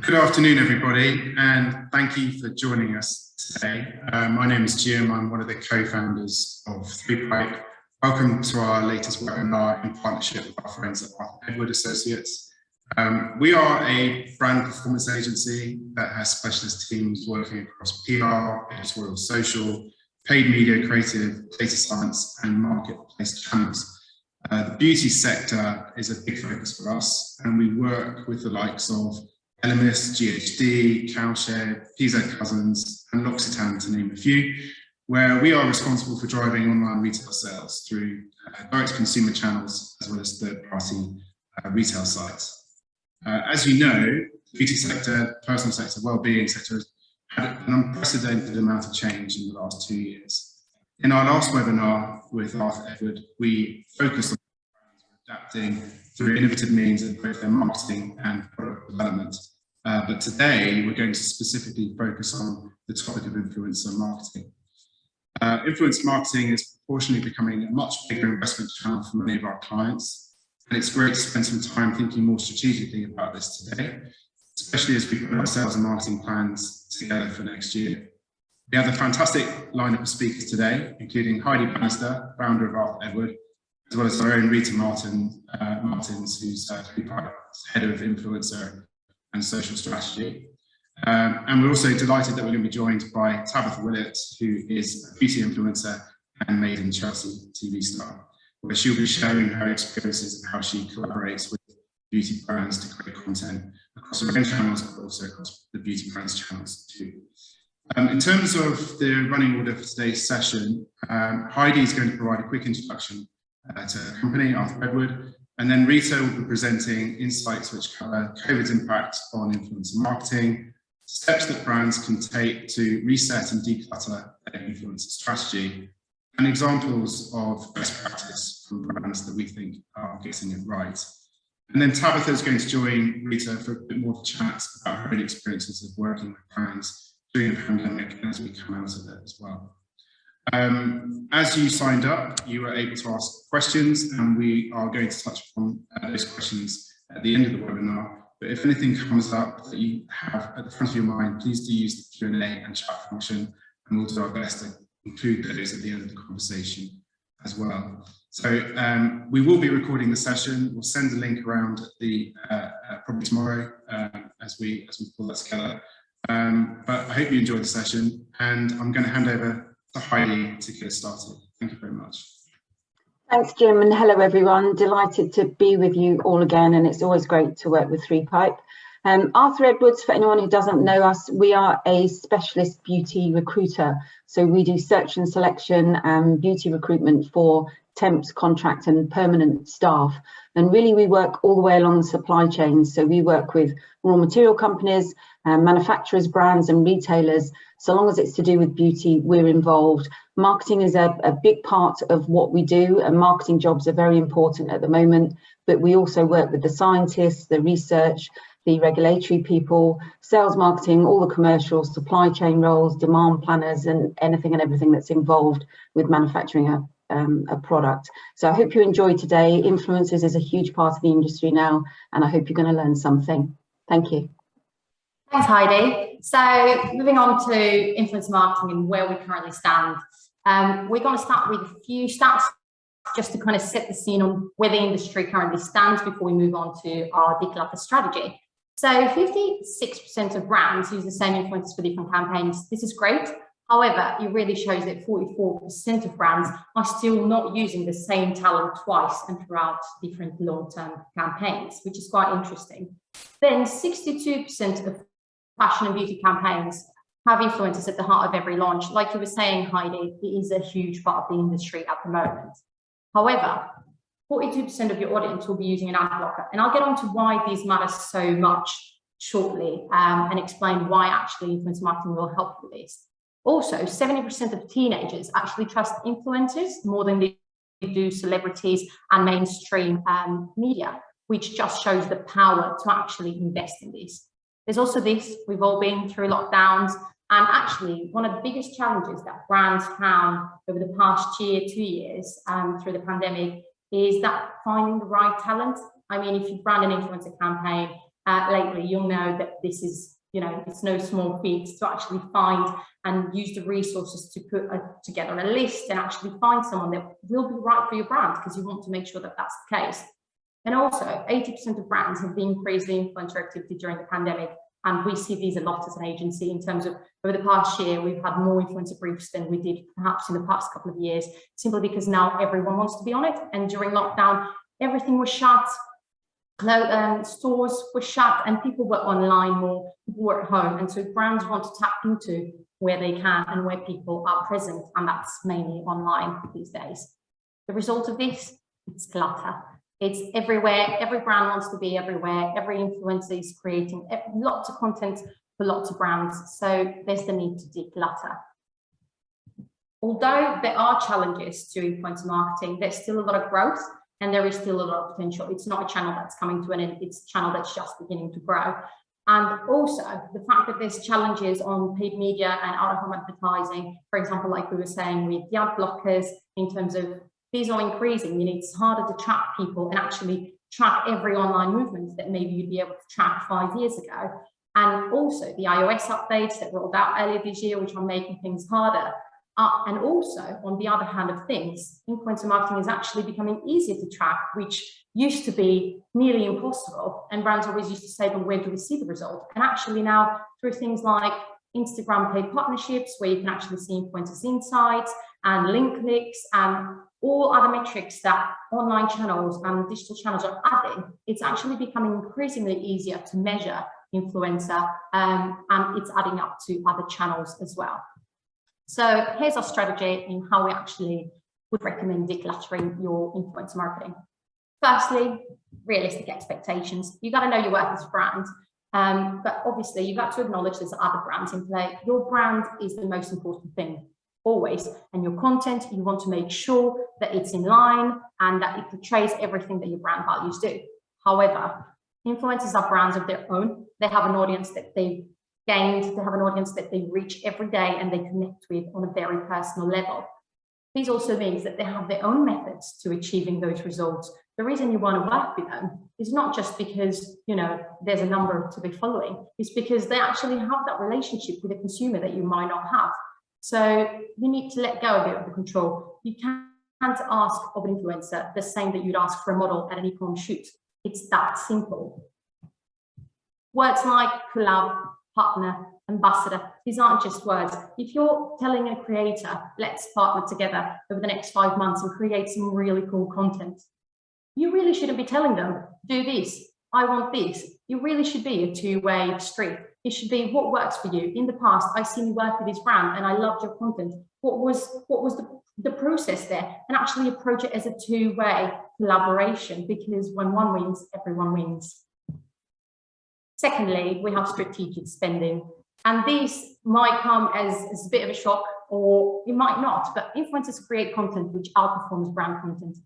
Good afternoon, everybody, and thank you for joining us today. My name is Jim. I'm one of the co-founders of 3Pipe. Welcome to our latest webinar in partnership with our friends at Arthur Edward Associates. We are a brand performance agency that has specialist teams working across PR, editorial, social, paid media, creative, data science, and marketplace channels. The beauty sector is a big focus for us, and we work with the likes of Elemis, GHD, Cowshed, PZ Cousins, and L'Occitane, to name a few, where we are responsible for driving online retail sales through direct-to-consumer channels as well as third-party retail sites. As you know, the beauty sector, personal sector, well-being sector has had an unprecedented amount of change in the last 2 years. In our last webinar with Arthur Edward, we focused on adapting through innovative means in both their marketing and product development. But today, we're going to specifically focus on the topic of influencer marketing. Influencer marketing is proportionally becoming a much bigger investment channel for many of our clients, and it's great to spend some time thinking more strategically about this today, especially as we put our sales and marketing plans together for next year. We have a fantastic lineup of speakers today, including Heidi Bannister, founder of Arthur Edward, as well as our own Rita Martins, who's 3Pipe's head of influencer and social strategy. And we're also delighted that we're going to be joined by Tabitha Willett, who is a beauty influencer and Made in Chelsea TV star, where she'll be sharing her experiences and how she collaborates with beauty brands to create content across her own channels, but also across the beauty brands channels too. In terms of the running order for today's session, Heidi is going to provide a quick introduction to the company, Arthur Edward, and then Rita will be presenting insights which cover COVID's impact on influencer marketing, steps that brands can take to reset and declutter their influencer strategy, and examples of best practice from brands that we think are getting it right. And then Tabitha is going to join Rita for a bit more of a chat about her own experiences of working with brands during the pandemic and as we come out of it as well. As you signed up, you were able to ask questions, and we are going to touch upon those questions at the end of the webinar. But if anything comes up that you have at the front of your mind, please do use the Q&A and chat function, and we'll do our best to include those at the end of the conversation as well. So we will be recording the session. We'll send a link around at the probably tomorrow as we pull that together. But I hope you enjoyed the session, and I'm going to hand over to Heidi to get started. Thank you very much. Thanks, Jim, and hello everyone. Delighted to be with you all again, and it's always great to work with 3Pipe. Arthur Edwards, for anyone who doesn't know us, we are a specialist beauty recruiter. So we do search and selection and beauty recruitment for temps, contract and permanent staff. And really we work all the way along the supply chain. So we work with raw material companies, manufacturers, brands and retailers. So long as it's to do with beauty, we're involved. Marketing is a big part of what we do, and marketing jobs are very important at the moment. But we also work with the scientists, the research, the regulatory people, sales marketing, all the commercials, supply chain roles, demand planners, and anything and everything that's involved with manufacturing a product. So I hope you enjoyed today. Influencers is a huge part of the industry now, and I hope you're going to learn something. Thank you. Thanks, Heidi. So moving on to influencer marketing and where we currently stand. We're going to start with a few stats just to kind of set the scene on where the industry currently stands before we move on to our declutter strategy. So 56% of brands use the same influencers for different campaigns. This is great. However, it really shows that 44% of brands are still not using the same talent twice and throughout different long-term campaigns, which is quite interesting. Then 62% of fashion and beauty campaigns have influencers at the heart of every launch. Like you were saying, Heidi, it is a huge part of the industry at the moment. However, 42% of your audience will be using an ad blocker. And I'll get on to why these matter so much shortly and explain why actually influencer marketing will help with this. Also, 70% of teenagers actually trust influencers more than they do celebrities and mainstream media, which just shows the power to actually invest in this. There's also this, we've all been through lockdowns, and actually one of the biggest challenges that brands found over the past year, 2 years through the pandemic is that finding the right talent. I mean, if you brand an influencer campaign, lately, you'll know that this is, you know, it's no small feat to actually find and use the resources to put together a list and actually find someone that will be right for your brand, because you want to make sure that that's the case. And also, 80% of brands have increased the influencer activity during the pandemic. And we see these a lot as an agency in terms of over the past year, we've had more influencer briefs than we did perhaps in the past couple of years, simply because now everyone wants to be on it. And during lockdown, everything was shut, stores were shut, and people were online more, people were at home. And so brands want to tap into where they can and where people are present. And that's mainly online these days. The result of this, it's clutter. It's everywhere. Every brand wants to be everywhere. Every influencer is creating lots of content for lots of brands. So there's the need to declutter. Although there are challenges to influencer marketing, there's still a lot of growth and there is still a lot of potential. It's not a channel that's coming to an end. It's a channel that's just beginning to grow. And also the fact that there's challenges on paid media and out-of-home advertising, for example, like we were saying with the ad blockers, in terms of these are increasing, meaning it's harder to track people and actually track every online movement that maybe you'd be able to track 5 years ago. And also the iOS updates that rolled out earlier this year, which are making things harder. And also, on the other hand of things, influencer marketing is actually becoming easier to track, which used to be nearly impossible. And brands always used to say, well, where do we see the result? And actually now, through things like Instagram paid partnerships, where you can actually see influencers' insights and link clicks and all other metrics that online channels and digital channels are adding, it's actually becoming increasingly easier to measure influencer, and it's adding up to other channels as well. So here's our strategy in how we actually would recommend decluttering your influencer marketing. Firstly, realistic expectations. You got to know your worth as a brand, but obviously you've got to acknowledge there's other brands in play. Your brand is the most important thing, always, and your content, you want to make sure that it's in line and that it portrays everything that your brand values do. However, influencers are brands of their own. They have an audience that they've gained, they have an audience that they reach every day and they connect with on a very personal level. This also means that they have their own methods to achieving those results. The reason you want to work with them is not just because, you know, there's a number to be following, it's because they actually have that relationship with the consumer that you might not have. So you need to let go a bit of the control. You can't ask of an influencer the same that you'd ask for a model at an e-com shoot. It's that simple. Words like collab, partner, ambassador, these aren't just words. If you're telling a creator, let's partner together over the next 5 months and create some really cool content, you really shouldn't be telling them, do this, I want this. You really should be a two-way street. It should be what works for you. In the past, I've seen you work with this brand and I loved your content. What was the process there? And actually approach it as a two-way collaboration, because when one wins, everyone wins. Secondly, we have strategic spending. And these might come as a bit of a shock, or it might not, but influencers create content which outperforms brand content.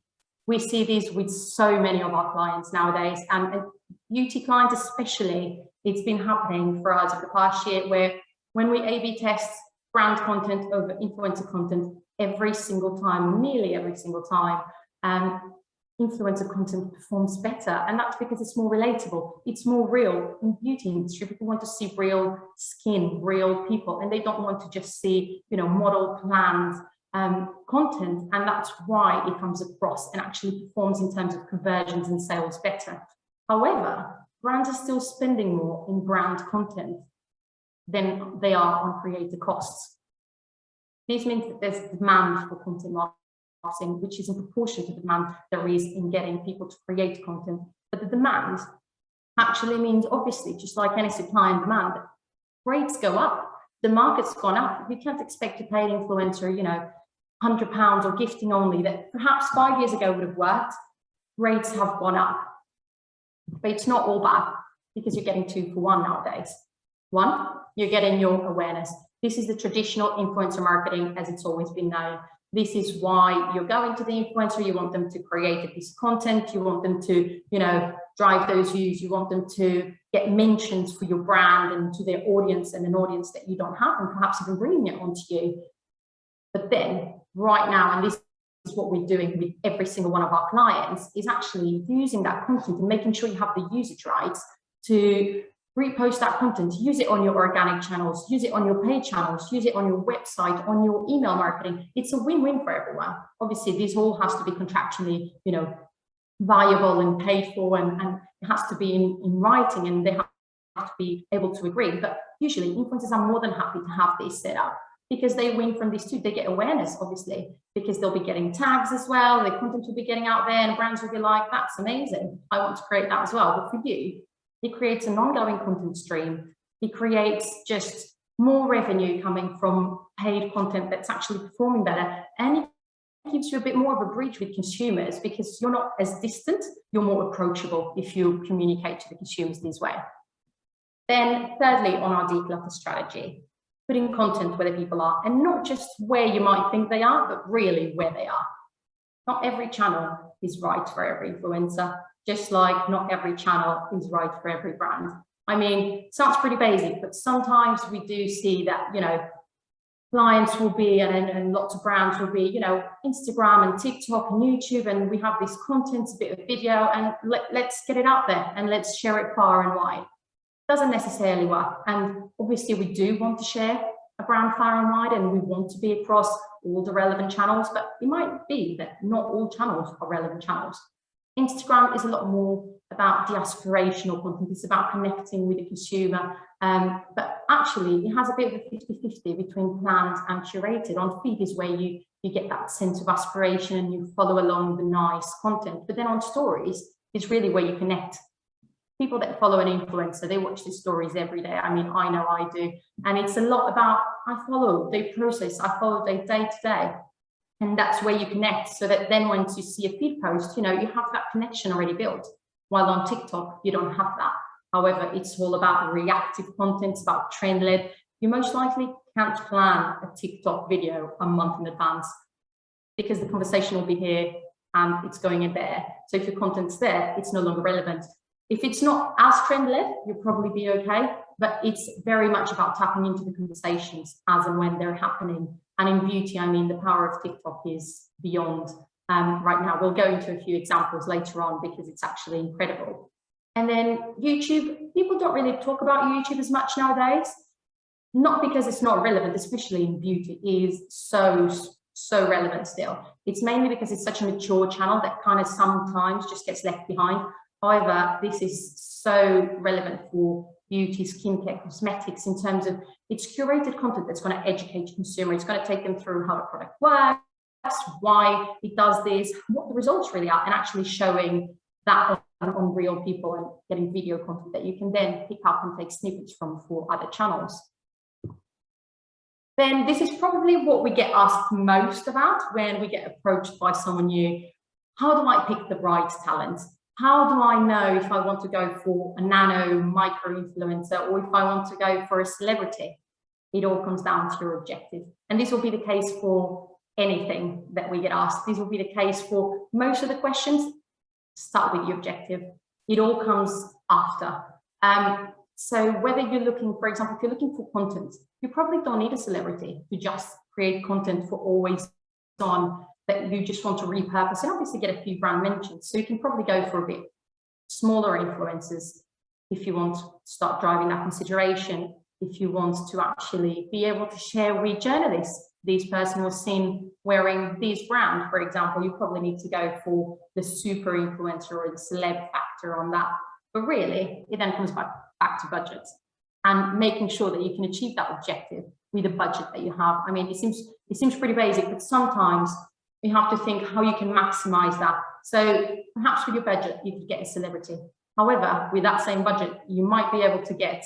We see these with so many of our clients nowadays, and beauty clients especially. It's been happening for us over the past year, where when we A/B test brand content over influencer content, every single time, nearly every single time, influencer content performs better. And that's because it's more relatable, it's more real. In the beauty industry, people want to see real skin, real people, and they don't want to just see, you know, model plans content. And that's why it comes across and actually performs in terms of conversions and sales better. However, brands are still spending more in brand content than they are on creator costs. This means that there's demand for content marketing, which is in proportion to the demand there is in getting people to create content. But the demand actually means, obviously, just like any supply and demand, rates go up. The market's gone up. You can't expect to pay an influencer, you know, £100 or gifting only that perhaps 5 years ago would have worked. Rates have gone up. But it's not all bad, because you're getting 2 for 1 nowadays. One, you're getting your awareness. This is the traditional influencer marketing as it's always been known. This is why you're going to the influencer. You want them to create a piece of content. You want them to, you know, drive those views. You want them to get mentions for your brand and to their audience, and an audience that you don't have, and perhaps even bringing it onto you. But then right now, and this is what we're doing with every single one of our clients, is actually using that content and making sure you have the usage rights to repost that content, use it on your organic channels, use it on your paid channels, use it on your website, on your email marketing. It's a win-win for everyone. Obviously, this all has to be contractually, viable and paid for, and it has to be in writing, and they have to be able to agree. But usually influencers are more than happy to have this set up because they win from this too. They get awareness, obviously, because they'll be getting tags as well. The content will be getting out there and brands will be like, that's amazing, I want to create that as well. But for you, it creates an ongoing content stream. It creates just more revenue coming from paid content that's actually performing better. And it gives you a bit more of a bridge with consumers because you're not as distant, you're more approachable if you communicate to the consumers this way. Then thirdly, on our declutter strategy, putting content where the people are, and not just where you might think they are, but really where they are. Not every channel is right for every influencer, just like not every channel is right for every brand. I mean, sounds pretty basic, but sometimes we do see that, clients will be, and lots of brands will be, Instagram and TikTok and YouTube, and we have this content, a bit of video, and let's get it out there and let's share it far and wide. Doesn't necessarily work. And obviously we do want to share a brand far and wide, and we want to be across all the relevant channels, but it might be that not all channels are relevant channels. Instagram is a lot more about the aspirational content. It's about connecting with the consumer. But actually, it has a bit of a 50-50 between planned and curated. On feed is where you get that sense of aspiration and you follow along the nice content. But then on stories, it's really where you connect. People that follow an influencer, they watch these stories every day. I mean, I know I do. And it's a lot about, I follow their process, I follow their day-to-day. And that's where you connect, so that then once you see a feed post, you have that connection already built. While on TikTok, you don't have that. However, it's all about reactive content, it's about trend-led. You most likely can't plan a TikTok video a month in advance because the conversation will be here and it's going in there. So if your content's there, it's no longer relevant. If it's not as trend-led, you'll probably be okay, but it's very much about tapping into the conversations as and when they're happening. And in beauty, I mean, the power of TikTok is beyond. Right now, we'll go into a few examples later on because it's actually incredible. And then YouTube, people don't really talk about YouTube as much nowadays, not because it's not relevant, especially in beauty. It is so relevant still. It's mainly because it's such a mature channel that kind of sometimes just gets left behind. However, this is so relevant for beauty, skincare, cosmetics, in terms of it's curated content that's going to educate consumer. It's going to take them through how the product works, why it does this, what the results really are, and actually showing that on real people and getting video content that you can then pick up and take snippets from for other channels. Then this is probably what we get asked most about when we get approached by someone new. How do I pick the right talent? How do I know if I want to go for a nano micro influencer or if I want to go for a celebrity? It all comes down to your objective. And this will be the case for anything that we get asked. This will be the case for most of the questions. Start with your objective. It all comes after. So whether you're looking, for example, if you're looking for content, you probably don't need a celebrity to just create content for always on that you just want to repurpose and obviously get a few brand mentions. So you can probably go for a bit smaller influencers if you want to start driving that consideration, if you want to actually be able to share with journalists, this person was seen wearing this brand, for example, you probably need to go for the super influencer or the celeb factor on that. But really, it then comes back to budgets and making sure that you can achieve that objective with the budget that you have. I mean, it seems pretty basic, but sometimes you have to think how you can maximize that. So perhaps with your budget, you could get a celebrity. However, with that same budget, you might be able to get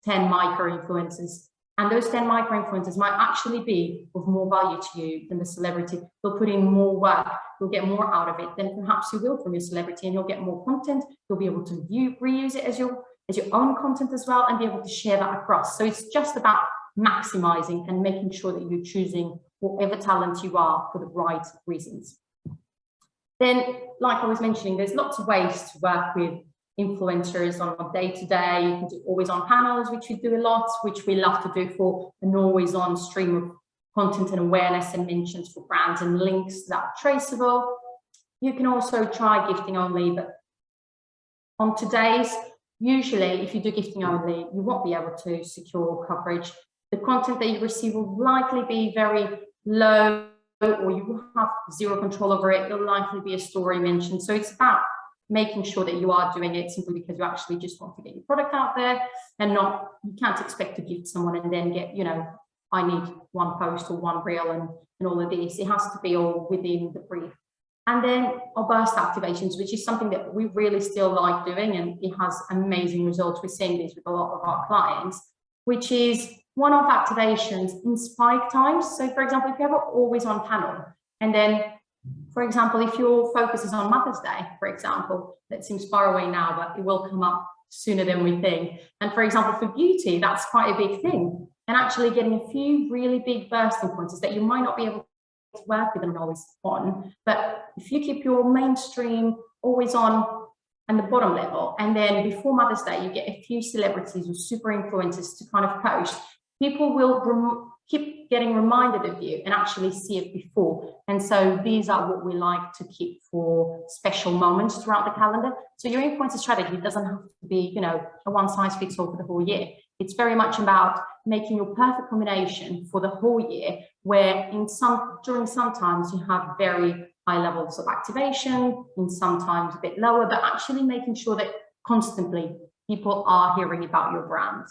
10 micro influencers. And those 10 micro influencers might actually be of more value to you than the celebrity. They'll put in more work, you'll get more out of it than perhaps you will from your celebrity, and you'll get more content. You'll be able to reuse it as your own content as well, and be able to share that across. So it's just about maximizing and making sure that you're choosing whatever talent you are for the right reasons. Then, like I was mentioning, there's lots of ways to work with influencers on a day-to-day. You can do always on panels, which we do a lot, which we love to do for an always on stream of content and awareness and mentions for brands and links that are traceable. You can also try gifting only, but on today's Usually, if you do gifting only, you won't be able to secure coverage. The content that you receive will likely be very low, or you will have zero control over it. It'll likely be a story mentioned. So it's about making sure that you are doing it simply because you actually just want to get your product out there, and not, you can't expect to gift someone and then get, you know, I need one post or one reel and all of this. It has to be all within the brief. And then our burst activations, which is something that we really still like doing, and it has amazing results. We're seeing this with a lot of our clients, which is one-off activations in spike times. So for example, if you have an always on panel, and then, for example, if your focus is on Mother's Day, for example, that seems far away now, but it will come up sooner than we think. And for example, for beauty, that's quite a big thing. And actually getting a few really big bursting points that you might not be able to work with and always on, but if you keep your mainstream always on and the bottom level, and then before Mother's Day, you get a few celebrities or super influencers to kind of post, people will keep getting reminded of you and actually see it before. And so these are what we like to keep for special moments throughout the calendar. So your influencer strategy doesn't have to be, you know, a one size fits all for the whole year. It's very much about making your perfect combination for the whole year, where during sometimes you have very high levels of activation, and sometimes a bit lower, but actually making sure that constantly people are hearing about your brand.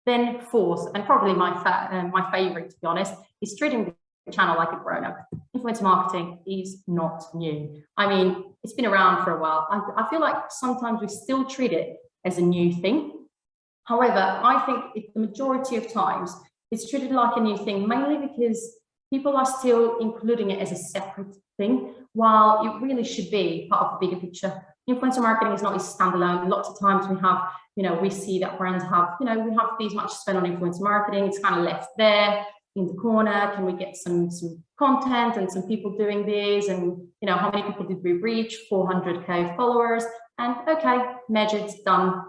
Then fourth, and probably my favorite, to be honest, is treating the channel like a grown-up. Influencer marketing is not new. I mean, it's been around for a while. I feel like sometimes we still treat it as a new thing. However, I think the majority of times it's treated like a new thing, mainly because people are still including it as a separate thing, while it really should be part of the bigger picture. Influencer marketing is not a standalone. Lots of times we have, you know, we see that brands have, you know, we have these much spend on influencer marketing. It's kind of left there in the corner. Can we get some content and some people doing this? And, you know, how many people did we reach? 400K followers. And okay, measured, done,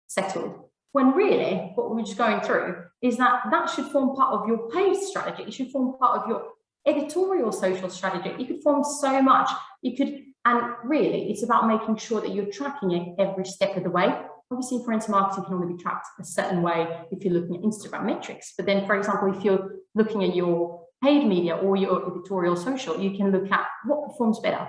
settled. When really what we're just going through is that should form part of your paid strategy. It should form part of your editorial social strategy. It could form so much. And really it's about making sure that you're tracking it every step of the way. Obviously, influencer marketing can only be tracked a certain way if you're looking at Instagram metrics. But then, for example, if you're looking at your paid media or your editorial social, you can look at what performs better.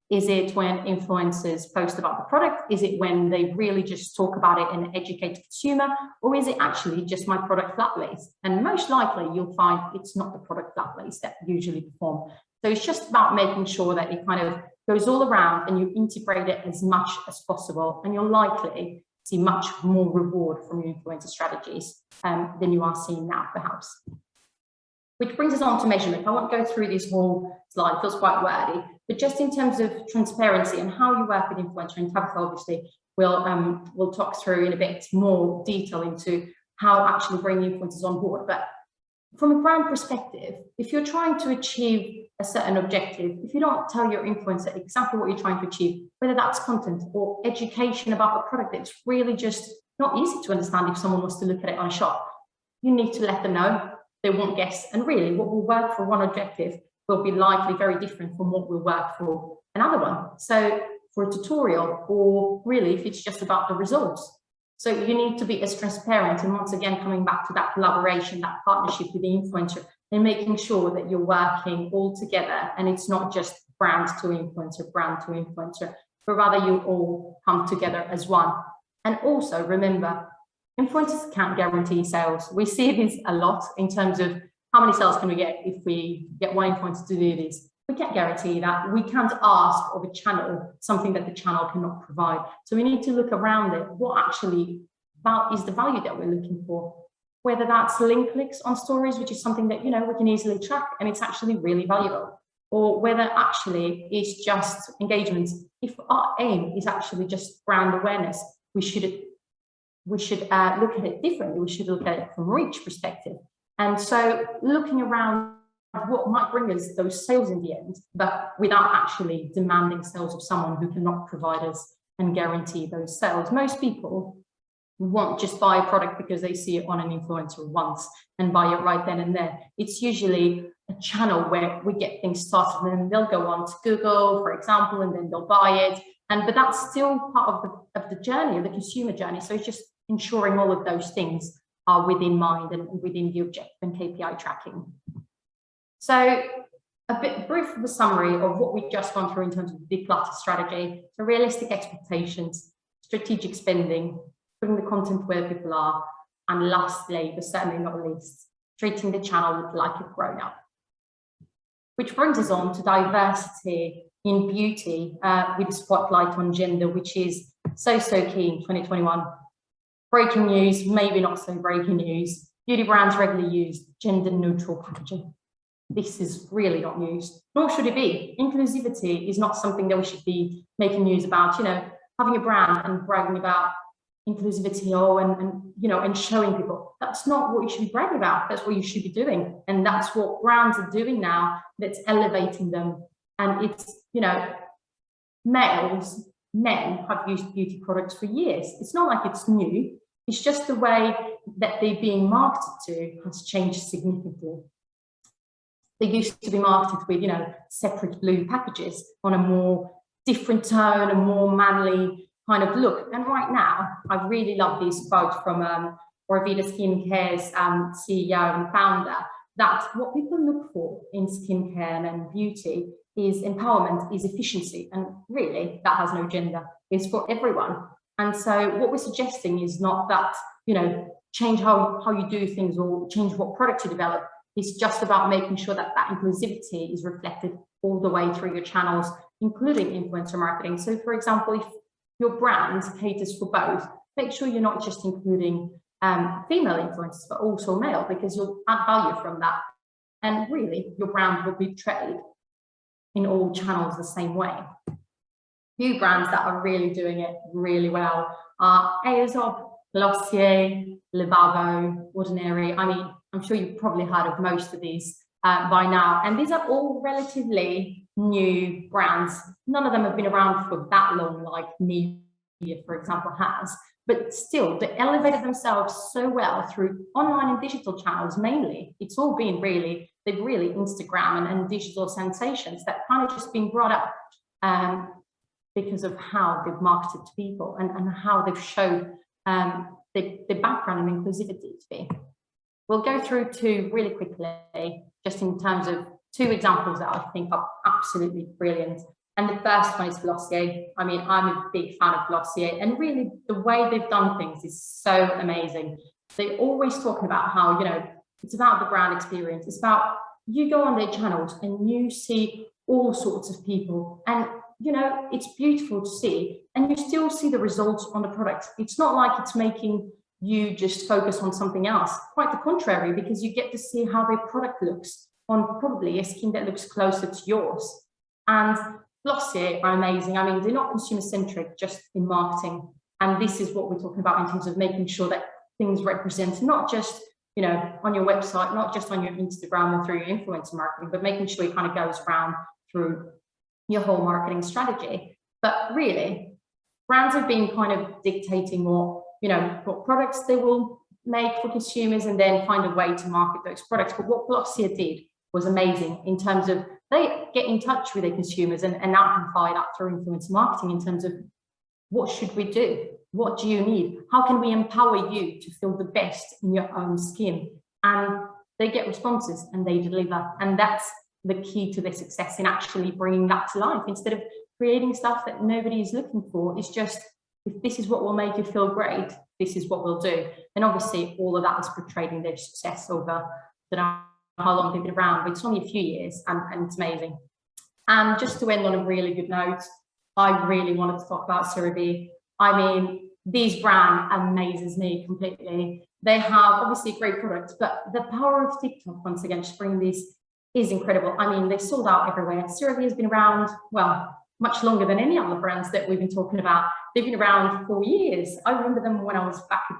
Is it when influencers post about the product? Is it when they really just talk about it and educate the consumer? Or is it actually just my product flat lays? And most likely you'll find it's not the product flat lays that usually perform. So it's just about making sure that it kind of goes all around and you integrate it as much as possible. And you're likely to see much more reward from your influencer strategies than you are seeing now, perhaps. Which brings us on to measurement. I won't go through this whole slide, it feels quite wordy, but just in terms of transparency and how you work with influencer, and Tabitha obviously we'll talk through in a bit more detail into how actually bring influencers on board. But from a brand perspective, if you're trying to achieve a certain objective, if you don't tell your influencer exactly what you're trying to achieve, whether that's content or education about a product that's really just not easy to understand if someone wants to look at it on a shop, you need to let them know. They won't guess. And really what will work for one objective will be likely very different from what will work for another one. So for a tutorial, or really if it's just about the results. So you need to be as transparent, and once again, coming back to that collaboration, that partnership with the influencer, and making sure that you're working all together and it's not just brand to influencer, but rather you all come together as one. And also remember, influencers can't guarantee sales. We see this a lot in terms of how many sales can we get if we get one influencer to do this. We can't guarantee that. We can't ask of a channel something that the channel cannot provide. So we need to look around it. What actually is the value that we're looking for? Whether that's link clicks on stories, which is something that, you know, we can easily track and it's actually really valuable, or whether actually it's just engagements. If our aim is actually just brand awareness, we should look at it differently. We should look at it from a reach perspective. And so looking around what might bring us those sales in the end, but without actually demanding sales of someone who cannot provide us and guarantee those sales. Most people won't just buy a product because they see it on an influencer once and buy it right then and there. It's usually a channel where we get things started, and then they'll go on to Google, for example, and then they'll buy it. But that's still part of the journey, of the consumer journey. So it's just ensuring all of those things are within mind and within the objective and KPI tracking. So a brief of a summary of what we've just gone through in terms of the declutter strategy. So realistic expectations, strategic spending, putting the content where people are, and lastly, but certainly not least, treating the channel like a grown-up. Which brings us on to diversity in beauty with a spotlight on gender, which is so key in 2021. Breaking news, maybe not so breaking news. Beauty brands regularly use gender neutral packaging. This is really not news, nor should it be. Inclusivity is not something that we should be making news about. You know, having a brand and bragging about inclusivity and showing people, that's not what you should be bragging about. That's what you should be doing. And that's what brands are doing now, that's elevating them. And it's, you know, men have used beauty products for years. It's not like it's new. It's just the way that they're being marketed to has changed significantly. They used to be marketed with, you know, separate blue packages on a more different tone, a more manly kind of look. And right now, I really love this quote from Orveda Skincare's CEO and founder, that what people look for in skincare and beauty is empowerment, is efficiency. And really, that has no gender. It's for everyone. And so what we're suggesting is not that, you know, change how you do things or change what product you develop. It's just about making sure that that inclusivity is reflected all the way through your channels, including influencer marketing. So for example, if your brand caters for both, make sure you're not just including female influencers, but also male, because you'll add value from that. And really, your brand will be portrayed in all channels the same way. Few brands that are really doing it really well are Aesop, Glossier, Livavo, Ordinary. I mean, I'm sure you've probably heard of most of these by now. And these are all relatively new brands. None of them have been around for that long, like Nivea, for example, has. But still, they elevated themselves so well through online and digital channels mainly. It's all been really, they've really Instagram and digital sensations that kind of just been brought up because of how they've marketed to people and how they've showed the background and inclusivity to be. We'll go through two really quickly, just in terms of two examples that I think are absolutely brilliant. And the first one is Glossier. I mean, I'm a big fan of Glossier, and really the way they've done things is so amazing. They're always talking about how, you know, it's about the brand experience. It's about, you go on their channels and you see all sorts of people, and, you know, it's beautiful to see, and you still see the results on the product. It's not like it's making you just focus on something else. Quite the contrary, because you get to see how their product looks on probably a skin that looks closer to yours. And Glossier are amazing. I mean, they're not consumer-centric, just in marketing. And this is what we're talking about in terms of making sure that things represent not just, you know, on your website, not just on your Instagram or through your influencer marketing, but making sure it kind of goes around through your whole marketing strategy. But really, brands have been kind of dictating what, you know, what products they will make for consumers and then find a way to market those products. But what Glossier did was amazing in terms of they get in touch with their consumers and amplify that through influencer marketing in terms of what should we do? What do you need? How can we empower you to feel the best in your own skin? And they get responses and they deliver. And that's the key to their success, in actually bringing that to life instead of creating stuff that nobody is looking for. It's just, if this is what will make you feel great, this is what we'll do. And obviously all of that is portrayed in their success over the how long they've been around, but it's only a few years, and it's amazing. And just to end on a really good note, I really wanted to talk about CeraVe. I mean, this brand amazes me completely. They have obviously great products, but the power of TikTok, once again, just bringing this, is incredible. I mean, they sold out everywhere. CeraVe has been around, well, much longer than any other brands that we've been talking about. They've been around for years. I remember them when I was back at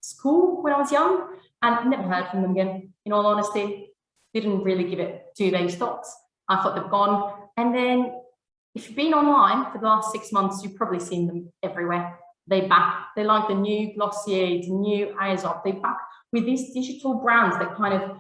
school, when I was young, and never heard from them again, in all honesty. Didn't really give it 2 days thoughts. I thought they've gone. And then if you've been online for the last 6 months, you've probably seen them everywhere. They're back. They like the new Glossier, the new Aesop. They're back with these digital brands that kind of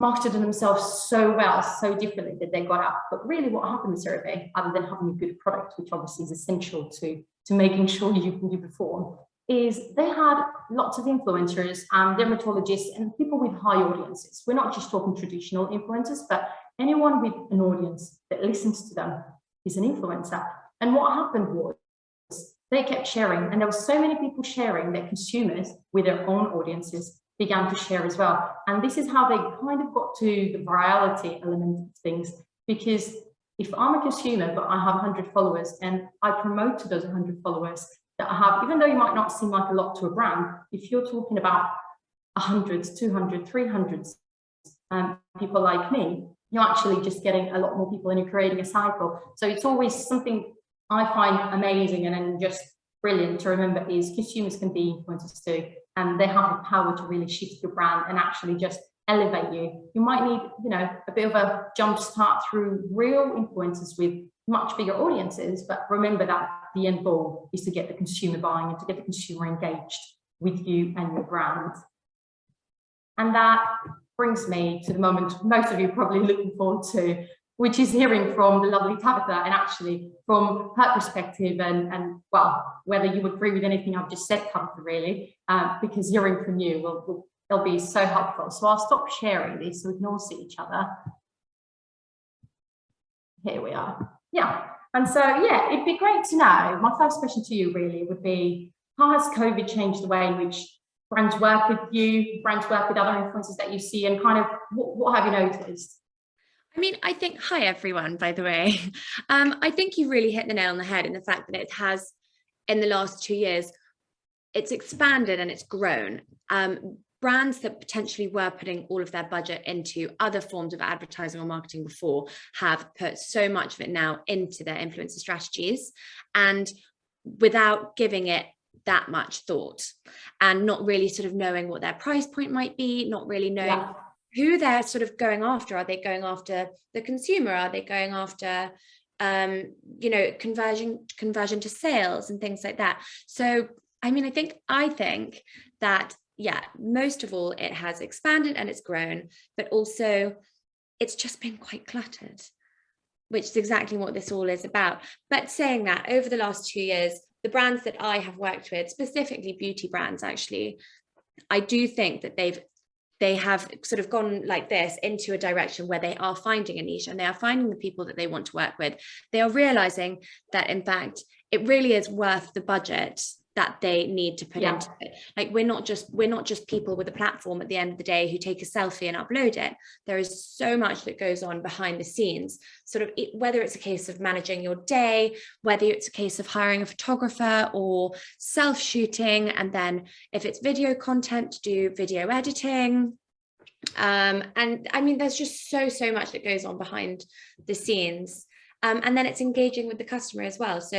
marketed themselves so well, so differently that they got out. But really what happened with CeraVe, other than having a good product, which obviously is essential to making sure you perform, is they had lots of influencers and dermatologists and people with high audiences. We're not just talking traditional influencers, but anyone with an audience that listens to them is an influencer. And what happened was they kept sharing, and there were so many people sharing that consumers with their own audiences began to share as well. And this is how they kind of got to the virality element of things, because if I'm a consumer, but I have 100 followers and I promote to those 100 followers that I have, even though you might not seem like a lot to a brand, if you're talking about 100, 200, 300 people like me, you're actually just getting a lot more people and you're creating a cycle. So it's always something I find amazing and then just brilliant to remember is consumers can be influencers too, and they have the power to really shift your brand and actually just elevate you. You might need, you know, a bit of a jump start through real influencers with much bigger audiences, but remember that the end goal is to get the consumer buying and to get the consumer engaged with you and your brand. And that brings me to the moment most of you are probably looking forward to, which is hearing from the lovely Tabitha, and actually from her perspective, and well, whether you agree with anything I've just said, Tabitha, really, because hearing from you will be so helpful. So I'll stop sharing this so we can all see each other. Here we are. Yeah, and so yeah, it'd be great to know. My first question to you really would be, how has COVID changed the way in which brands work with you, brands work with other influencers that you see, and kind of what have you noticed? I mean, I think, hi everyone, by the way. I think you really hit the nail on the head in the fact that it has, in the last 2 years, it's expanded and it's grown. Brands that potentially were putting all of their budget into other forms of advertising or marketing before have put so much of it now into their influencer strategies, and without giving it that much thought and not really sort of knowing what their price point might be, not really knowing who they're sort of going after. Are they going after the consumer? Are they going after, you know, conversion to sales and things like that? So, I mean, I think that, yeah, most of all, it has expanded and it's grown, but also it's just been quite cluttered, which is exactly what this all is about. But saying that, over the last 2 years, the brands that I have worked with, specifically beauty brands, actually, I do think that they have sort of gone like this into a direction where they are finding a niche and they are finding the people that they want to work with. They are realizing that, in fact, it really is worth the budget that they need to put into it. Like, we're not just people with a platform at the end of the day who take a selfie and upload it. There is so much that goes on behind the scenes, sort of, whether it's a case of managing your day, whether it's a case of hiring a photographer or self-shooting, and then if it's video content, to do video editing. And I mean, there's just so much that goes on behind the scenes. And then it's engaging with the customer as well. So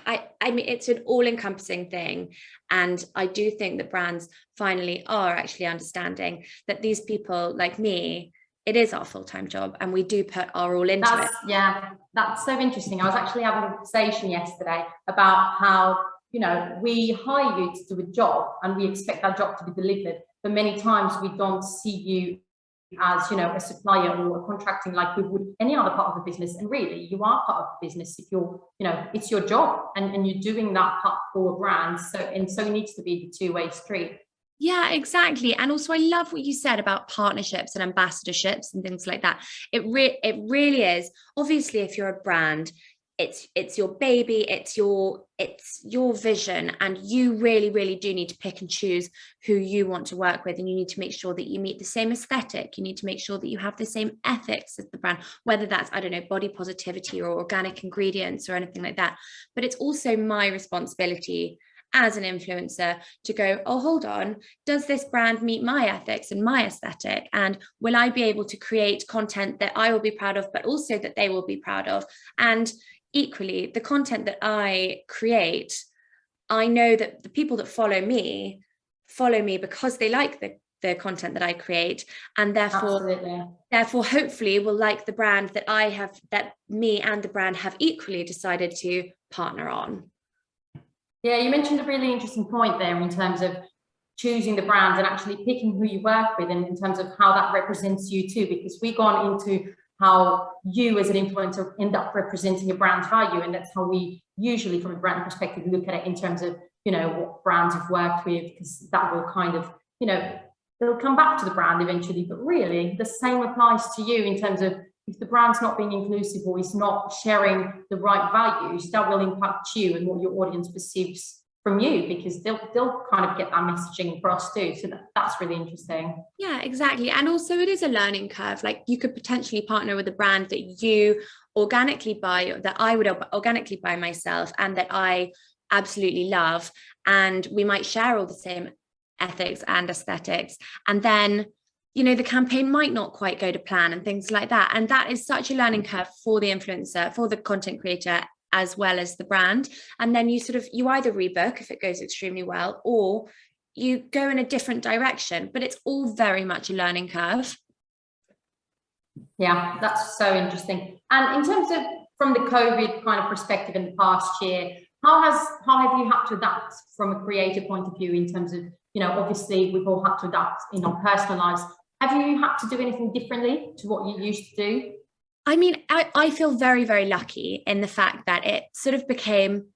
I mean, it's an all-encompassing thing. And I do think that brands finally are actually understanding that these people like me, it is our full-time job and we do put our all into it. Yeah, that's so interesting. I was actually having a conversation yesterday about how, you know, we hire you to do a job and we expect that job to be delivered, but many times we don't see you as, you know, a supplier or a contracting like we would any other part of the business. And really, you are part of the business if you're, you know, it's your job and you're doing that part for a brand. So it needs to be the two-way street. Yeah, exactly. And also, I love what you said about partnerships and ambassadorships and things like that. It really is. Obviously, if you're a brand, it's your baby, it's your vision, and you really do need to pick and choose who you want to work with, and you need to make sure that you meet the same aesthetic. You need to make sure that you have the same ethics as the brand, whether that's, I don't know, body positivity or organic ingredients or anything like that. But it's also my responsibility as an influencer to go, oh, hold on, does this brand meet my ethics and my aesthetic? And will I be able to create content that I will be proud of, but also that they will be proud of? And equally, the content that I create, I know that the people that follow me because they like the content that I create, and therefore hopefully will like the brand that me and the brand have equally decided to partner on. Yeah, you mentioned a really interesting point there in terms of choosing the brands and actually picking who you work with, and in terms of how that represents you too, because we've gone into how you as an influencer end up representing a brand value, and that's how we usually from a brand perspective look at it in terms of, you know, what brands you've worked with, because that will kind of, you know, it'll come back to the brand eventually, but really the same applies to you in terms of if the brand's not being inclusive or is not sharing the right values, that will impact you and what your audience perceives from you, because they'll kind of get that messaging across too. So that's really interesting. Yeah, exactly. And also it is a learning curve. Like you could potentially partner with a brand that you organically buy, that I would organically buy myself, and that I absolutely love. And we might share all the same ethics and aesthetics. And then, you know, the campaign might not quite go to plan and things like that. And that is such a learning curve for the influencer, for the content creator, as well as the brand. And then you either rebook if it goes extremely well, or you go in a different direction, but it's all very much a learning curve. Yeah, that's so interesting. And in terms of from the COVID kind of perspective in the past year, how have you had to adapt from a creative point of view in terms of, you know, obviously we've all had to adapt in our personal lives. Have you had to do anything differently to what you used to do? I mean, I feel very, very lucky in the fact that it sort of became,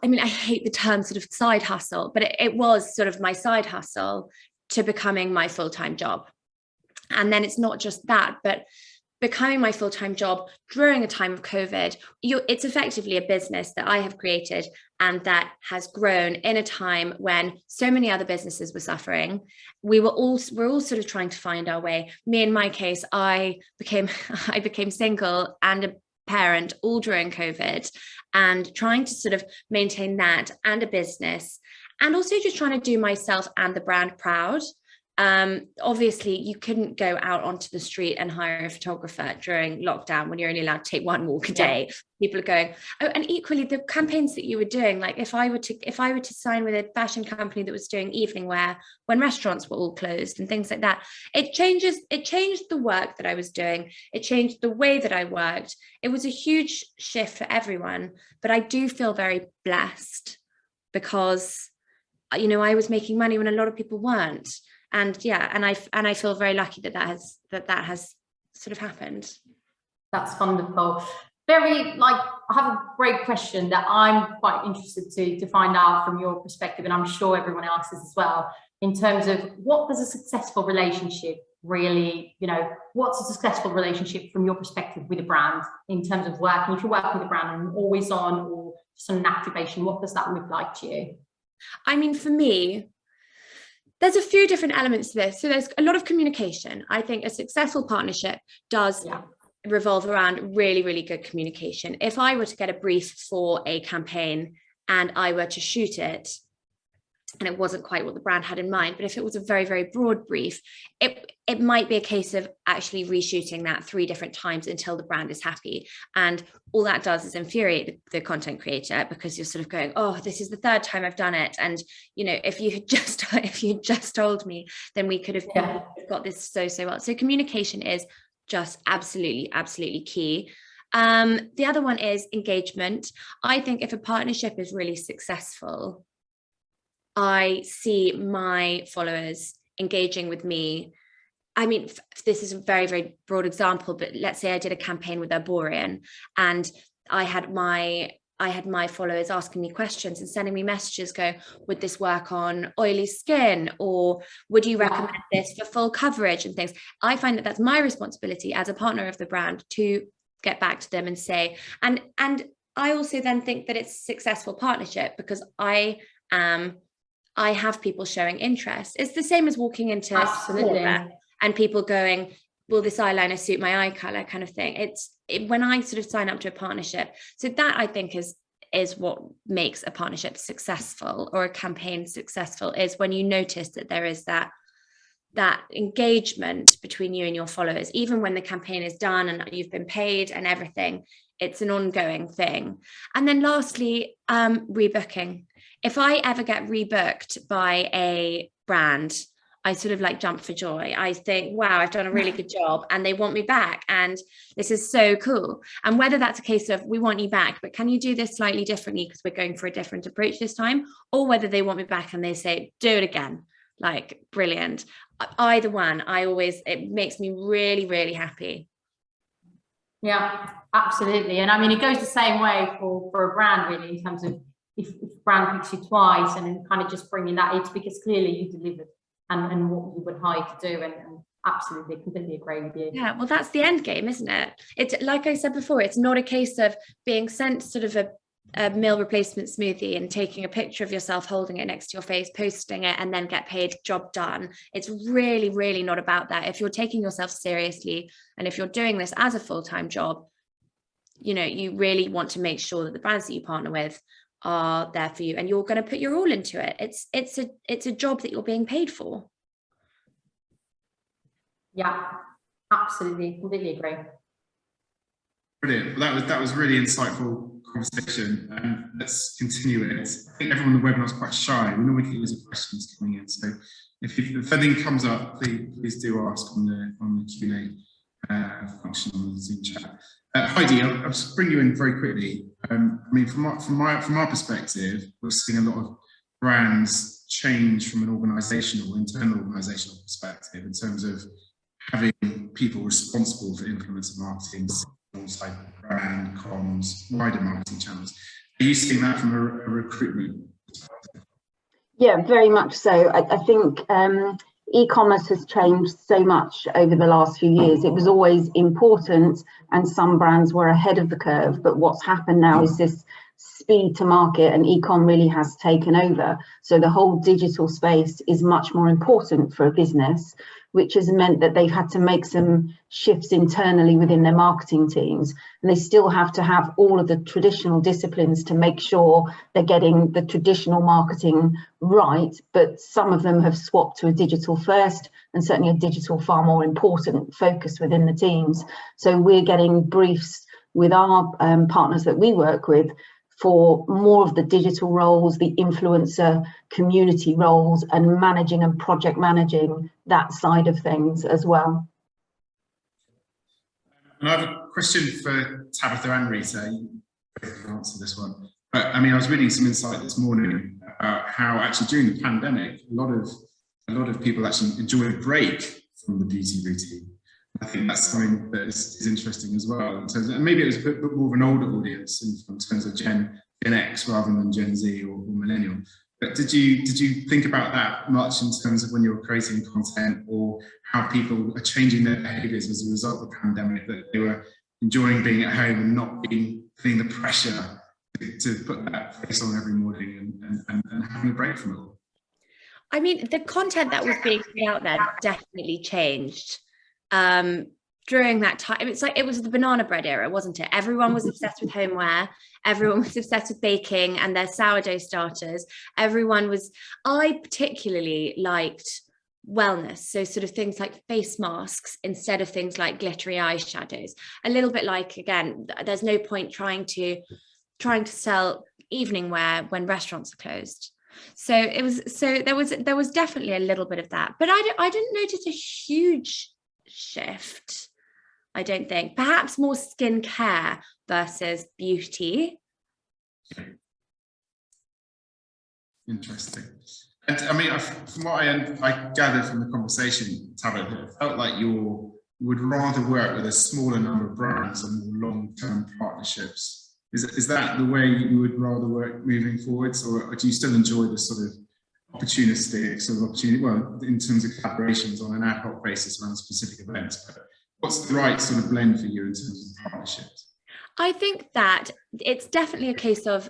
I mean, I hate the term sort of side hustle, but it was sort of my side hustle to becoming my full-time job. And then it's not just that, but becoming my full-time job during a time of COVID, it's effectively a business that I have created and that has grown in a time when so many other businesses were suffering. We're all sort of trying to find our way. Me, in my case, I became single and a parent all during COVID, and trying to sort of maintain that and a business, and also just trying to do myself and the brand proud. Obviously you couldn't go out onto the street and hire a photographer during lockdown when you're only allowed to take one walk a day. People are going, oh, and equally the campaigns that you were doing, like if I were to sign with a fashion company that was doing evening wear when restaurants were all closed and things like that, it changed the work that I was doing. It changed the way that I worked. It was a huge shift for everyone, but I do feel very blessed because, you know, I was making money when a lot of people weren't. And yeah, and I feel very lucky that has sort of happened. That's wonderful. Very, like, I have a great question that I'm quite interested to find out from your perspective, and I'm sure everyone else is as well, in terms of what does a successful relationship really, you know, what's a successful relationship from your perspective with a brand in terms of working? If you're working with a brand and always on or just an activation, what does that look like to you? I mean, for me, there's a few different elements to this. So there's a lot of communication. I think a successful partnership does revolve around really, really good communication. If I were to get a brief for a campaign and I were to shoot it, and it wasn't quite what the brand had in mind, but if it was a very, very broad brief, it might be a case of actually reshooting that 3 different times until the brand is happy. And all that does is infuriate the content creator, because you're sort of going, oh, this is the 3rd time I've done it. And, you know, if you had just told me, then we could have got this so well. So communication is just absolutely, absolutely key. The other one is engagement. I think if a partnership is really successful, I see my followers engaging with me. I mean, this is a very, very broad example, but let's say I did a campaign with Arborian and I had my followers asking me questions and sending me messages going, would this work on oily skin? Or would you recommend this for full coverage and things? I find that that's my responsibility as a partner of the brand to get back to them and say, and I also then think that it's a successful partnership because I have people showing interest. It's the same as walking into and people going, will this eyeliner suit my eye color, kind of thing. When I sort of sign up to a partnership. So that I think is what makes a partnership successful or a campaign successful, is when you notice that there is that engagement between you and your followers, even when the campaign is done and you've been paid and everything. It's an ongoing thing. And then lastly, rebooking. If I ever get rebooked by a brand, I sort of like jump for joy. I think, wow, I've done a really good job and they want me back. And this is so cool. And whether that's a case of, we want you back, but can you do this slightly differently because we're going for a different approach this time? Or whether they want me back and they say, do it again. like brilliant. Either one, it makes me really, really happy. Yeah, absolutely. And I mean, it goes the same way for a brand, really, in terms of if a brand picks you twice and then kind of just bringing that, it's because clearly you delivered and what you would hire to do. And absolutely, completely agree with you. Yeah, well, that's the end game, isn't it? It's like I said before, it's not a case of being sent sort of a meal replacement smoothie and taking a picture of yourself holding it next to your face, posting it, and then get paid, job done. It's really, really not about that. If you're taking yourself seriously and if you're doing this as a full-time job, you know, you really want to make sure that the brands that you partner with are there for you and you're going to put your all into it. It's a job that you're being paid for. Yeah, absolutely, completely agree. Brilliant. Well, that was really insightful conversation, and let's continue it. I think everyone on the webinar is quite shy. We normally get loads of questions coming in, so if anything comes up, please do ask on the Q&A function on the Zoom chat. Heidi, I'll just bring you in very quickly. I mean, from our perspective, we're seeing a lot of brands change from an internal organisational perspective in terms of having people responsible for influencer marketing, type of brand, comms, wider marketing channels. Are you seeing that from a recruitment perspective? Yeah, very much so. I think e-commerce has changed so much over the last few years. It was always important and some brands were ahead of the curve, but what's happened now is this speed to market, and e-com really has taken over. So the whole digital space is much more important for a business, which has meant that they've had to make some shifts internally within their marketing teams. And they still have to have all of the traditional disciplines to make sure they're getting the traditional marketing right. But some of them have swapped to a digital first, and certainly a digital far more important focus within the teams. So we're getting briefs with our partners that we work with for more of the digital roles, the influencer community roles, and managing and project managing that side of things as well. And I have a question for Tabitha and Rita. You can answer this one. But I mean, I was reading some insight this morning about how actually during the pandemic, a lot of people actually enjoyed a break from the beauty routine. I think that's something that is interesting as well. In terms of, and maybe it was a bit more of an older audience in terms of Gen X rather than Gen Z or millennial. But did you think about that much in terms of when you were creating content, or how people are changing their behaviours as a result of the pandemic, that they were enjoying being at home and not feeling the pressure to put that face on every morning and having a break from it all? I mean, the content that was being put out there definitely changed. During that time, it's like it was the banana bread era, wasn't it? Everyone was obsessed with homeware. Everyone was obsessed with baking and their sourdough starters. I particularly liked wellness, so sort of things like face masks instead of things like glittery eyeshadows. A little bit like, again, there's no point trying to sell evening wear when restaurants are closed. So there was definitely a little bit of that, but I didn't notice a huge shift. I don't think. Perhaps more skincare versus beauty. Interesting. And I mean, from what I gathered from the conversation, Tabitha, it felt like you would rather work with a smaller number of brands and more long-term partnerships. Is that the way you would rather work moving forwards, or do you still enjoy the sort of opportunistic sort of opportunity, well, in terms of collaborations on an ad hoc basis around specific events? But what's the right sort of blend for you in terms of partnerships? I think that it's definitely a case of,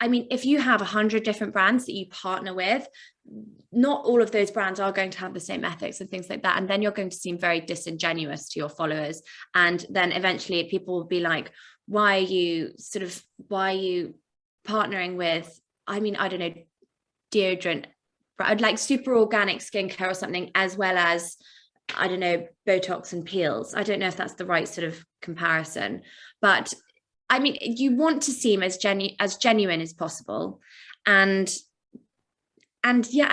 I mean, if you have 100 different brands that you partner with, not all of those brands are going to have the same ethics and things like that. And then you're going to seem very disingenuous to your followers. And then eventually people will be like, why are you partnering with, I mean, I don't know, deodorant, I'd like super organic skincare or something, as well as, I don't know, Botox and peels. I don't know if that's the right sort of comparison, but I mean, you want to seem as genuine as possible. And you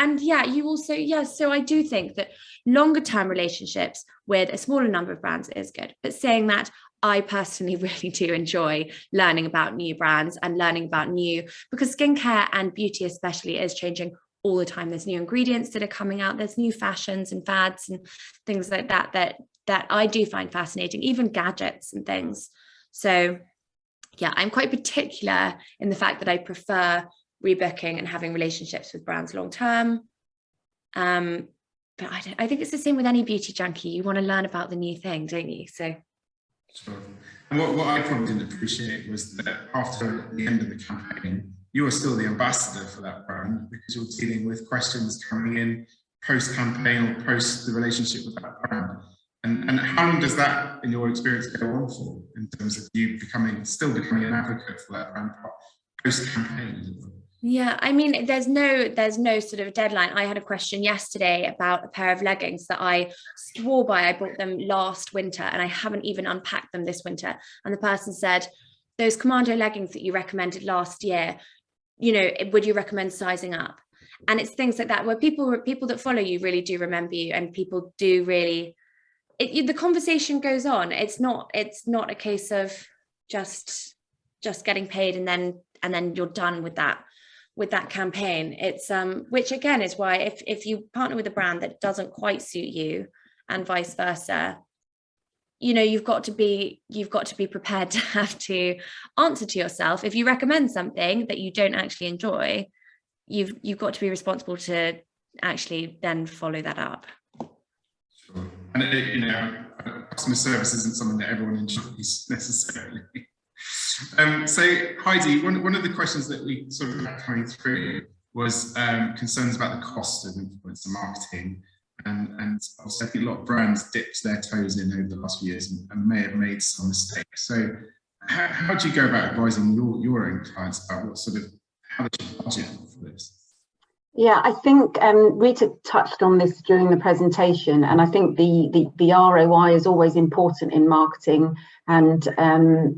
also, so I do think that longer term relationships with a smaller number of brands is good. But saying that, I personally really do enjoy learning about new brands and learning about because skincare and beauty especially is changing all the time. There's new ingredients that are coming out. There's new fashions and fads and things like that I do find fascinating, even gadgets and things. So yeah, I'm quite particular in the fact that I prefer rebooking and having relationships with brands long term. But I think it's the same with any beauty junkie. You want to learn about the new thing, don't you? So sure. And what I probably didn't appreciate was that after the end of the campaign, you are still the ambassador for that brand, because you're dealing with questions coming in post-campaign or post the relationship with that brand. And how long does that, in your experience, go on for, in terms of you still becoming an advocate for that brand post-campaign? Yeah, I mean, there's no sort of deadline. I had a question yesterday about a pair of leggings that I swore by. I bought them last winter and I haven't even unpacked them this winter. And the person said, those commando leggings that you recommended last year, you know, would you recommend sizing up? And it's things like that where people that follow you really do remember you, and people do really, the conversation goes on. It's not a case of just getting paid and then you're done with that campaign. It's which again is why if you partner with a brand that doesn't quite suit you and vice versa, you know, you've got to be prepared to have to answer to yourself. If you recommend something that you don't actually enjoy, you've got to be responsible to actually then follow that up. Sure. And you know, customer service isn't something that everyone enjoys necessarily. So Heidi, one of the questions that we sort of had coming through was concerns about the cost of influencer marketing, and also I think a lot of brands dipped their toes in over the last few years and may have made some mistakes. So how do you go about advising your own clients about how they should budget for this? Yeah, I think Rita touched on this during the presentation, and I think the ROI is always important in marketing, and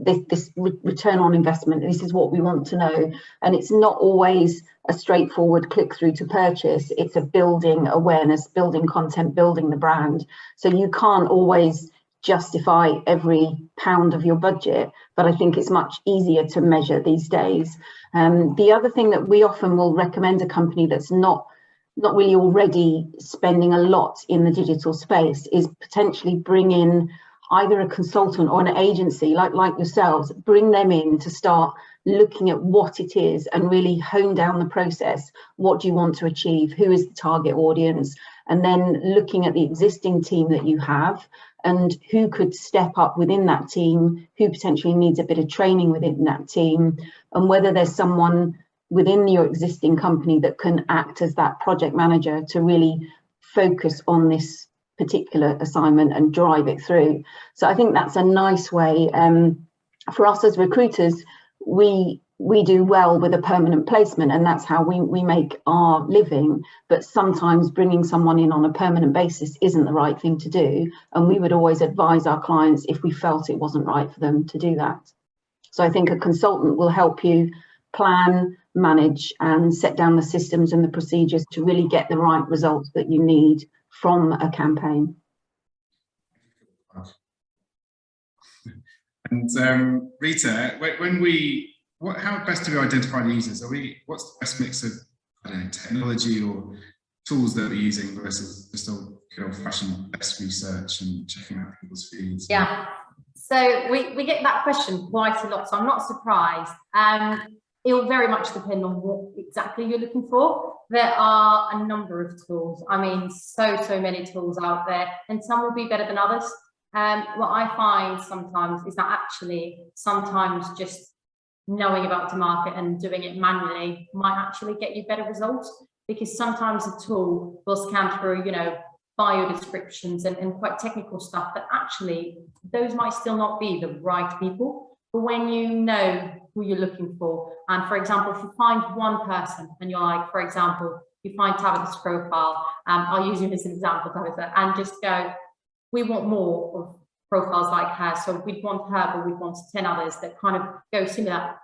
this return on investment, this is what we want to know. And it's not always a straightforward click through to purchase. It's a building awareness, building content, building the brand. So you can't always justify every pound of your budget, but I think it's much easier to measure these days. The other thing that we often will recommend a company that's not really already spending a lot in the digital space is potentially bring in either a consultant or an agency like yourselves, bring them in to start looking at what it is and really hone down the process. What do you want to achieve? Who is the target audience? And then looking at the existing team that you have and who could step up within that team, who potentially needs a bit of training within that team, and whether there's someone within your existing company that can act as that project manager to really focus on this particular assignment and drive it through. So I think that's a nice way. For us as recruiters, we do well with a permanent placement, and that's how we make our living. But sometimes bringing someone in on a permanent basis isn't the right thing to do, and we would always advise our clients if we felt it wasn't right for them to do that. So I think a consultant will help you plan, manage, and set down the systems and the procedures to really get the right results that you need from a campaign. And Rita, how best do we identify the users? What's the best mix of, I don't know, technology or tools that we're using versus just good old-fashioned desk research and checking out people's feeds? Yeah, so we get that question quite a lot, so I'm not surprised. It will very much depend on what exactly you're looking for. There are a number of tools. I mean, so many tools out there, and some will be better than others. What I find sometimes is that actually sometimes just knowing about the market and doing it manually might actually get you better results, because sometimes a tool will scan through, you know, bio descriptions and quite technical stuff that actually those might still not be the right people. But when you know who you're looking for, and for example, if you find one person and you're like, for example, you find Tabitha's profile, I'll use you as an example, Tabitha, and just go, we want more of profiles like her. So we'd want her, but we'd want 10 others that kind of go similar.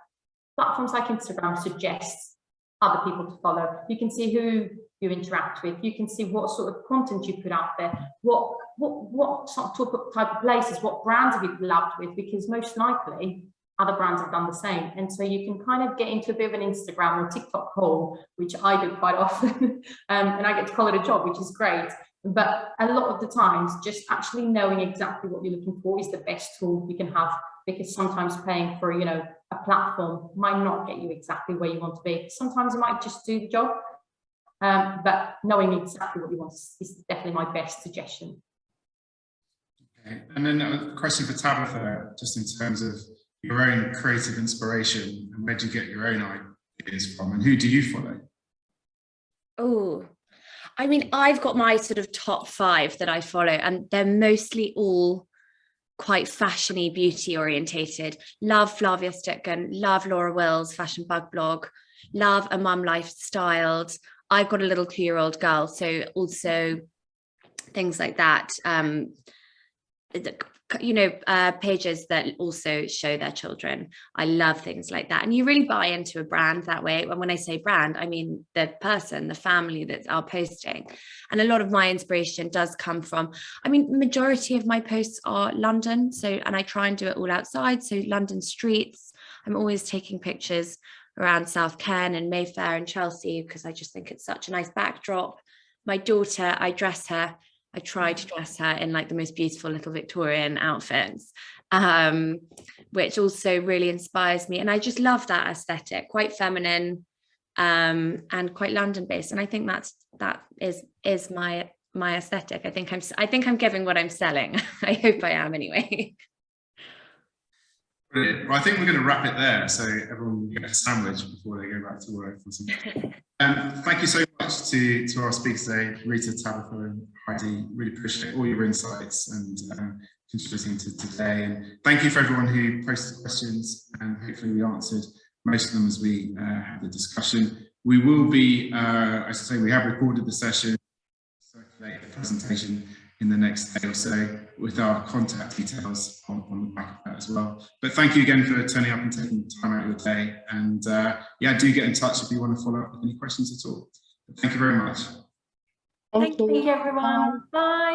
Platforms like Instagram suggest other people to follow. You can see who you interact with. You can see what sort of content you put out there, what sort of type of places, what brands have you collabed with, because most likely, other brands have done the same. And so you can kind of get into a bit of an Instagram or TikTok hole, which I do quite often, and I get to call it a job, which is great. But a lot of the times, just actually knowing exactly what you're looking for is the best tool you can have, because sometimes paying for, you know, a platform might not get you exactly where you want to be. Sometimes it might just do the job, but knowing exactly what you want is definitely my best suggestion. Okay. And then a question for Tabitha, just in terms of your own creative inspiration, and where do you get your own ideas from, and who do you follow? Oh, I mean, I've got my sort of top 5 that I follow, and they're mostly all quite fashiony, beauty orientated. Love Flavia Stucken, love Laura Will's Fashion Bug blog, love A Mum Lifestyled. I've got a little 2-year-old girl, so also things like that. You know, pages that also show their children. I love things like that. And you really buy into a brand that way. And when I say brand, I mean the person, the family that are posting. And a lot of my inspiration does come from, I mean, majority of my posts are London. So, and I try and do it all outside. So London streets, I'm always taking pictures around South Ken and Mayfair and Chelsea, because I just think it's such a nice backdrop. My daughter, I try to dress her in like the most beautiful little Victorian outfits, which also really inspires me. And I just love that aesthetic, quite feminine, and quite London based. And I think that is my aesthetic. I think I'm giving what I'm selling. I hope I am anyway. Brilliant. Well, I think we're going to wrap it there, so everyone will get a sandwich before they go back to work or something. Thank you so much to our speakers today, Rita, Tabitha and Heidi. Really appreciate all your insights and contributing to today. And thank you for everyone who posted questions, and hopefully we answered most of them as we had the discussion. We will be, as I say, we have recorded the session, circulate the presentation in the next day or so with our contact details on the back of that as well. But thank you again for turning up and taking time out of your day. And yeah, do get in touch if you want to follow up with any questions at all. But thank you very much. Thank you, everyone. Bye.